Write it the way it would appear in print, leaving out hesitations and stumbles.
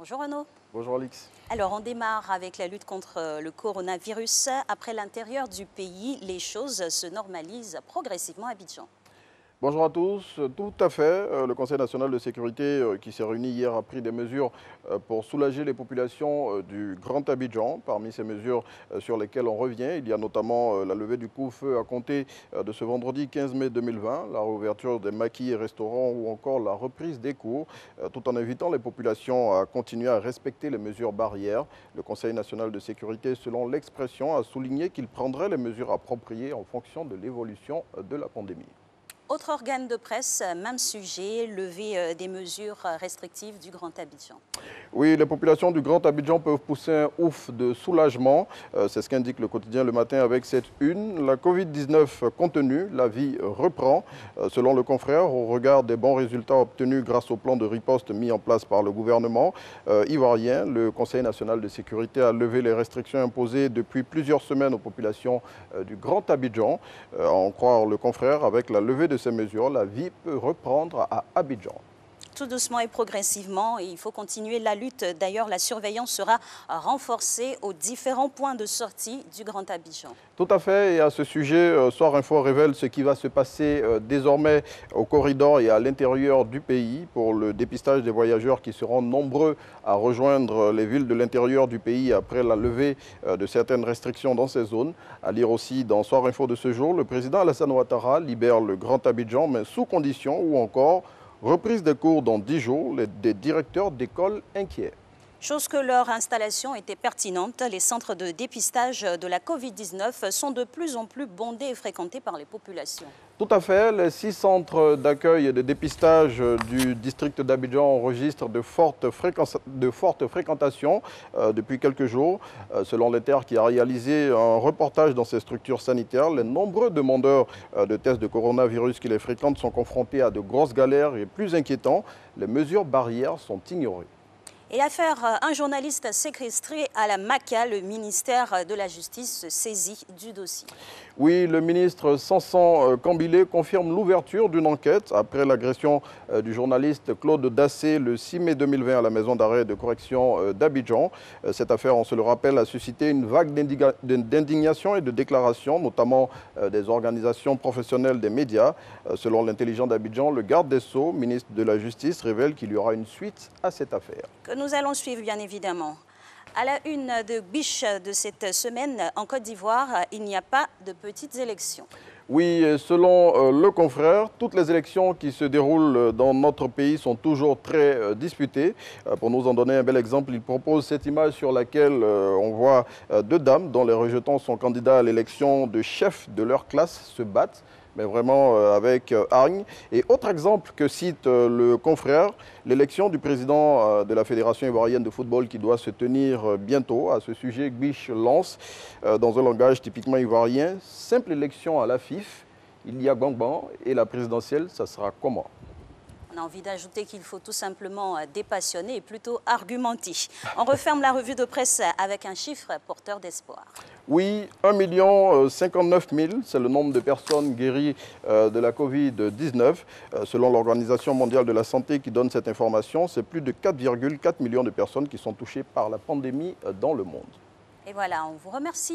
Bonjour Renaud. Bonjour Alix. Alors on démarre avec la lutte contre le coronavirus. Après l'intérieur du pays, les choses se normalisent progressivement à Abidjan. Bonjour à tous. Tout à fait. Le Conseil national de sécurité qui s'est réuni hier a pris des mesures pour soulager les populations du Grand Abidjan. Parmi ces mesures sur lesquelles on revient, il y a notamment la levée du couvre-feu à compter de ce vendredi 15 mai 2020, la réouverture des maquis et restaurants ou encore la reprise des cours, tout en invitant les populations à continuer à respecter les mesures barrières. Le Conseil national de sécurité, selon l'expression, a souligné qu'il prendrait les mesures appropriées en fonction de l'évolution de la pandémie. Autre organe de presse, même sujet, levée des mesures restrictives du Grand Abidjan. Oui, les populations du Grand Abidjan peuvent pousser un ouf de soulagement. C'est ce qu'indique le quotidien Le Matin avec cette une. La Covid-19 contenue, la vie reprend. Selon le confrère, au regard des bons résultats obtenus grâce au plan de riposte mis en place par le gouvernement ivoirien, le Conseil national de sécurité a levé les restrictions imposées depuis plusieurs semaines aux populations du Grand Abidjan. À en croire le confrère, avec la levée de ces mesures, la vie peut reprendre à Abidjan. Tout doucement et progressivement, il faut continuer la lutte. D'ailleurs, la surveillance sera renforcée aux différents points de sortie du Grand Abidjan. Tout à fait. Et à ce sujet, Soir Info révèle ce qui va se passer désormais au corridor et à l'intérieur du pays pour le dépistage des voyageurs qui seront nombreux à rejoindre les villes de l'intérieur du pays après la levée de certaines restrictions dans ces zones. À lire aussi dans Soir Info de ce jour, le président Alassane Ouattara libère le Grand Abidjan, mais sous condition ou encore reprise des cours dans 10 jours, des directeurs d'école inquiets. Chose que leur installation était pertinente, les centres de dépistage de la Covid-19 sont de plus en plus bondés et fréquentés par les populations. Tout à fait. Les 6 centres d'accueil et de dépistage du district d'Abidjan enregistrent de fortes fréquentations depuis quelques jours. Selon l'État qui a réalisé un reportage dans ces structures sanitaires, les nombreux demandeurs de tests de coronavirus qui les fréquentent sont confrontés à de grosses galères et plus inquiétant, les mesures barrières sont ignorées. Et l'affaire un journaliste séquestré à la MACA, le ministère de la Justice se saisit du dossier. Oui, le ministre Sanson Cambilé confirme l'ouverture d'une enquête après l'agression du journaliste Claude Dassé le 6 mai 2020 à la maison d'arrêt de correction d'Abidjan. Cette affaire, on se le rappelle, a suscité une vague d'indignation et de déclarations, notamment des organisations professionnelles des médias. Selon l'intelligent d'Abidjan, le garde des Sceaux, ministre de la Justice, révèle qu'il y aura une suite à cette affaire. Que nous allons suivre, bien évidemment. À la une de Biche de cette semaine, en Côte d'Ivoire, il n'y a pas de petites élections. Oui, selon le confrère, toutes les élections qui se déroulent dans notre pays sont toujours très disputées. Pour nous en donner un bel exemple, il propose cette image sur laquelle on voit 2 dames dont les rejetants sont candidats à l'élection de chef de leur classe se battent, mais vraiment avec hargne. Et autre exemple que cite le confrère, l'élection du président de la Fédération ivoirienne de football qui doit se tenir bientôt. À ce sujet, Biche lance, dans un langage typiquement ivoirien, simple élection à la FIF, il y a Gbangban et la présidentielle, ça sera comment? On a envie d'ajouter qu'il faut tout simplement dépassionner et plutôt argumenter. On referme la revue de presse avec un chiffre porteur d'espoir. Oui, 1 059 000, c'est le nombre de personnes guéries de la Covid-19. Selon l'Organisation mondiale de la santé qui donne cette information, c'est plus de 4,4 millions de personnes qui sont touchées par la pandémie dans le monde. Et voilà, on vous remercie.